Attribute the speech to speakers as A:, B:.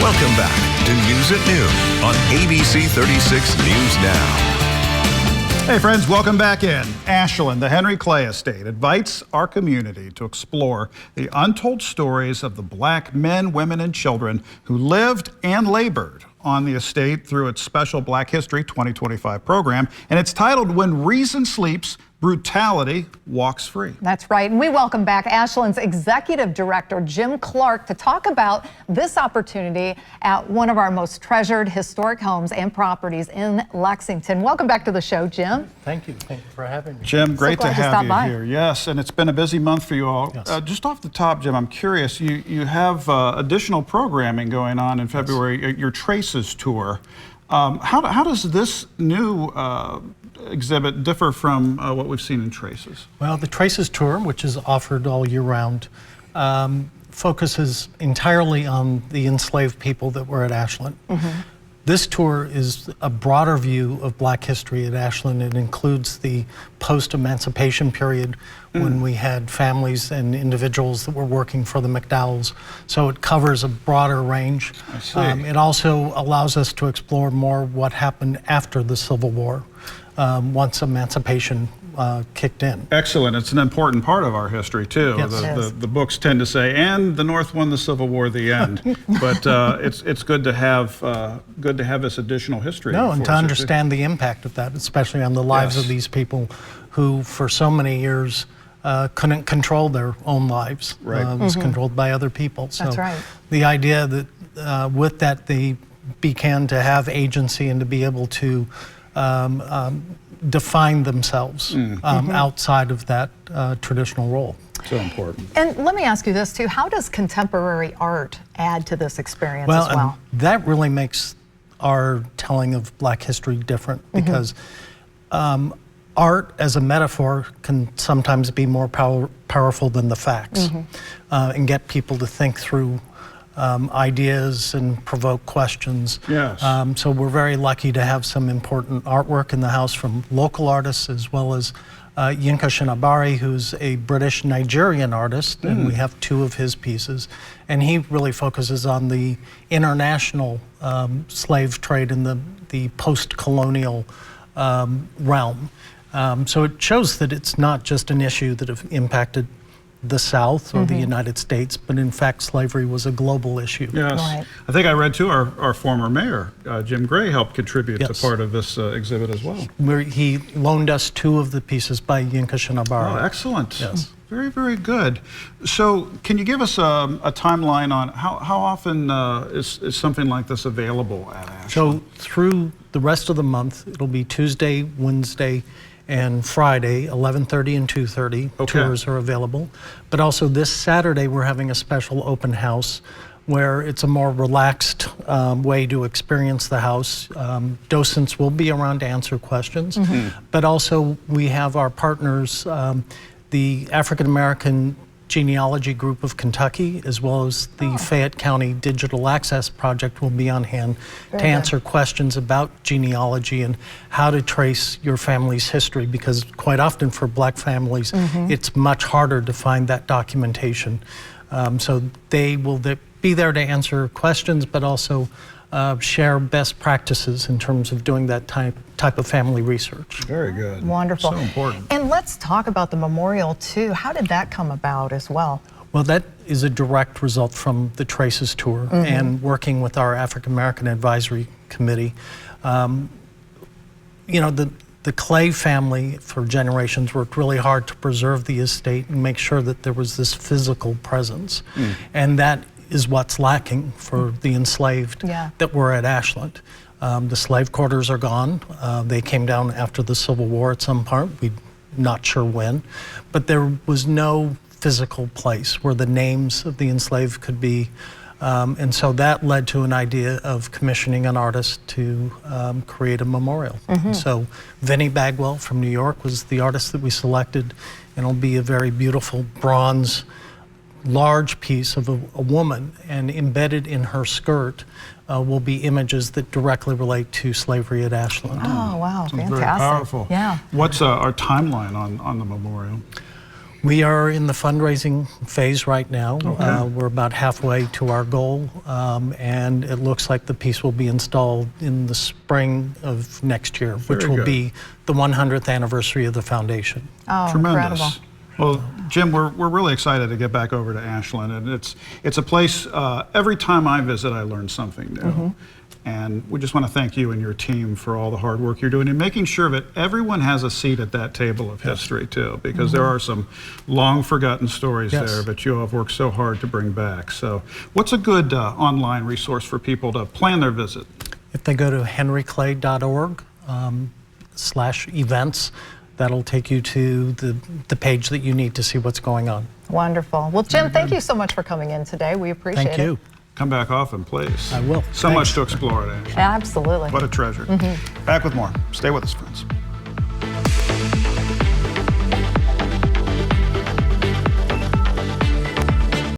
A: Welcome back to News at Noon on ABC 36 News Now.
B: Hey friends, welcome back in. Ashland, the Henry Clay Estate, invites our community to explore the untold stories of the Black men, women, and children who lived and labored on the estate through its special Black History 2025 program. And it's titled When Reason Sleeps, Brutality Walks Free.
C: That's right. And we welcome back Ashland's Executive Director, Jim Clark, to talk about this opportunity at one of our most treasured historic homes and properties in Lexington. Welcome back to the show, Jim.
D: Thank you. Thank you for having me.
B: Jim, great to have you here.
D: Yes,
B: and it's been a busy month for you all.
D: Yes.
B: Just off the top, Jim, I'm curious, you have additional programming going on in February, your Traces Tour. How does this new exhibit differ from what we've seen in Traces?
D: Well, the Traces Tour, which is offered all year round, focuses entirely on the enslaved people that were at Ashland. Mm-hmm. This tour is a broader view of Black history at Ashland. It includes the post-emancipation period when we had families and individuals that were working for the McDowells. So it covers a broader range.
B: I see.
D: It also allows us to explore more what happened after the Civil War, once emancipation kicked in.
B: Excellent. It's an important part of our history too.
D: Yes.
B: The books tend to say, and the North won the Civil War, the end. But it's good to have this additional history.
D: No, and to understand the impact of that, especially on the lives of these people who, for so many years, couldn't control their own lives.
B: Right.
D: It was controlled by other people. So
C: that's right.
D: The idea that with that they began to have agency and to be able to define themselves outside of that traditional role.
B: So important.
C: And let me ask you this too, how does contemporary art add to this experience as well?
D: That really makes our telling of Black history different because art as a metaphor can sometimes be more powerful than the facts and get people to think through ideas and provoke questions.
B: Yes.
D: So we're very lucky to have some important artwork in the house from local artists as well as Yinka Shinabari, who's a British Nigerian artist, and we have two of his pieces. And he really focuses on the international slave trade in the post-colonial realm. So it shows that it's not just an issue that have impacted the South or the United States, but in fact slavery was a global issue.
B: Yes.
C: Right.
B: I think I read too our former mayor, Jim Gray, helped contribute to part of this exhibit as well.
D: He loaned us two of the pieces by Yinka Shinabari.
B: Oh, excellent.
D: Yes.
B: Very, very good. So can you give us a timeline on how often is something like this available at Ashland?
D: So through the rest of the month, it'll be Tuesday, Wednesday, and Friday, 11:30 and 2:30. Tours are available. But also this Saturday, we're having a special open house where it's a more relaxed way to experience the house. Docents will be around to answer questions, but also we have our partners, the African American Genealogy Group of Kentucky, as well as the Fayette County Digital Access Project will be on hand to answer questions about genealogy and how to trace your family's history, because quite often for Black families, it's much harder to find that documentation. So they will be there to answer questions, but also share best practices in terms of doing that type of family research.
B: Very good.
C: Wonderful.
B: So important.
C: And let's talk about the memorial too. How did that come about as well?
D: Well, that is a direct result from the Traces Tour and working with our African American Advisory Committee. You know, the Clay family for generations worked really hard to preserve the estate and make sure that there was this physical presence. And that is what's lacking for the enslaved that were at Ashland. The slave quarters are gone. They came down after the Civil War at some part. We're not sure when. But there was no physical place where the names of the enslaved could be. And so that led to an idea of commissioning an artist to create a memorial. So Vinnie Bagwell from New York was the artist that we selected, and it'll be a very beautiful bronze, large piece of a woman, and embedded in her skirt will be images that directly relate to slavery at Ashland.
C: Oh, wow, fantastic.
B: Very powerful.
C: Yeah.
B: What's our timeline on the memorial?
D: We are in the fundraising phase right now.
B: Okay.
D: We're about halfway to our goal, and it looks like the piece will be installed in the spring of next year, which
B: Very
D: will
B: good.
D: be the 100th anniversary of the foundation.
C: Oh,
B: Tremendous.
C: incredible.
B: Well, Jim, we're really excited to get back over to Ashland, and it's a place, every time I visit, I learn something new. And we just want to thank you and your team for all the hard work you're doing and making sure that everyone has a seat at that table of history, too, because there are some long forgotten stories there that you all have worked so hard to bring back. So what's a good online resource for people to plan their visit?
D: If they go to henryclay.org/events, that'll take you to the page that you need to see what's going on.
C: Wonderful. Well, Jim, thank you so much for coming in today. We appreciate it.
D: Thank you.
B: Come back often, please.
D: I will.
B: So
D: Thanks.
B: much to explore at Ashland.
C: Absolutely.
B: What a treasure. Back with more. Stay with us, friends.